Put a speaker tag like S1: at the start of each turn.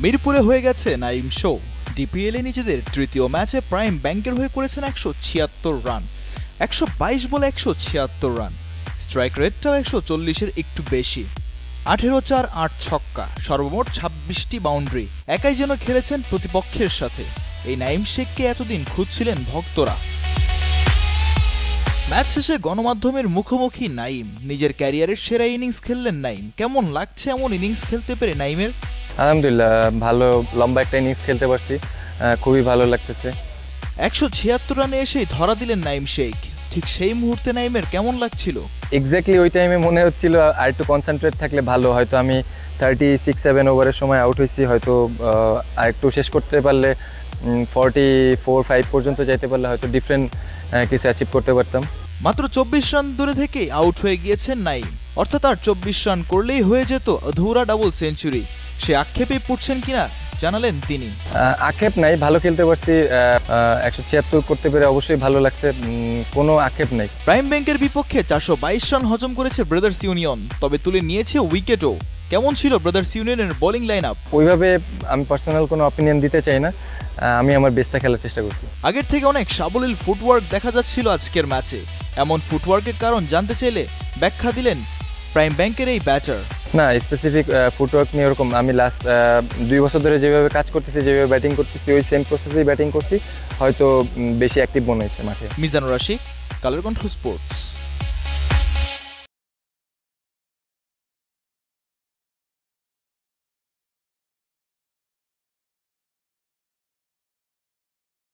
S1: মিরপুরে হয়ে গেছে নাইম শো। ডিপিএলে নিজেদের তৃতীয় ম্যাচে প্রাইম ব্যাংকের হয়ে করেছেন ১৭৬ রান, ১২২ বলে ১৭৬ রান। স্ট্রাইক রেটটাও ১৪০-এর একটু বেশি। ১৮-৪, ৮ ছক্কা, সর্বমোট ২৬টি বাউন্ডারি। একাই যেন খেলেছেন প্রতিপক্ষের সাথে। এই নাইম শেখকে এতদিন খুঁজছিলেন ভক্তরা। ম্যাচ শেষে গণমাধ্যমের মুখোমুখি নাইম। নিজের ক্যারিয়ারের সেরা ইনিংস খেললেন নাইম। কেমন লাগছে এমন ইনিংস খেলতে পেরে নাইমের?
S2: আলহামদুলিল্লাহ, ভালো লম্বা একটা ইনিংস খেলতে পারছি, খুবই ভালো লাগতেছে।
S1: ১৭৬ রানে এসেই ধরা দিলেন নাইম শেখ। ঠিক সেই মুহূর্তে নাইমের কেমন লাগছিল?
S2: এক্স্যাক্টলি ওই টাইমে মনে হচ্ছিল আর একটু কনসেন্ট্রেট থাকলে ভালো, হয়তো আমি 36-7 ওভারের সময় আউট হয়েছি, হয়তো আর একটু শেষ করতে পারলে 44-5 পর্যন্ত যাইতে পারলে হয়তো ডিফারেন্ট কিছু অ্যাচিভ করতে পারতাম।
S1: মাত্র ২৪ রান দূরে থেকেই আউট হয়ে গিয়েছেন নাইম। অর্থাৎ আর ২৪ রান করলেই হয়ে যেত অধুরা ডাবল সেঞ্চুরি। সে আক্ষেপেই পড়ছেন কিনা জানালেন তিনি।
S2: আক্ষেপ নাই, ভালো খেলতে পারছি, ১৭৬ করতে পেরে অবশ্যই ভালো লাগছে, কোনো আক্ষেপ নাই।
S1: প্রাইম ব্যাংকের বিপক্ষে ৪২২ রান হজম করেছে ব্রাদার্স ইউনিয়ন, তবে তুলে নিয়েছে উইকেটও। কেমন ছিল ব্রাদার্স ইউনিয়নের বোলিং লাইন আপ?
S2: ওইভাবে আমি পার্সোনাল কোনো অপিনিয়ন দিতে চাই না, আমি আমার বেস্টটা খেলার চেষ্টা করছি।
S1: আগের থেকে অনেক সাবলীল ফুটওয়ার্ক দেখা যাচ্ছিল আজকের ম্যাচে। এমন ফুটওয়ার্কের কারণ জানতে চাইলে ব্যাখ্যা দিলেন প্রাইম ব্যাংকের এই ব্যাটার।
S2: না, স্পেসিফিক ফুটওয়ার্ক নিয়ে ওরকম আমি লাস্ট 2 বছর ধরে যেভাবে কাজ করতেছি, যেভাবে ব্যাটিং করতেছি, ওই সেম প্রসেসেই ব্যাটিং করছি, হয়তো বেশি অ্যাক্টিভ মনে হয়েছে মাঠে।
S1: মিজানুর রশিদ, কালের কণ্ঠ স্পোর্টস।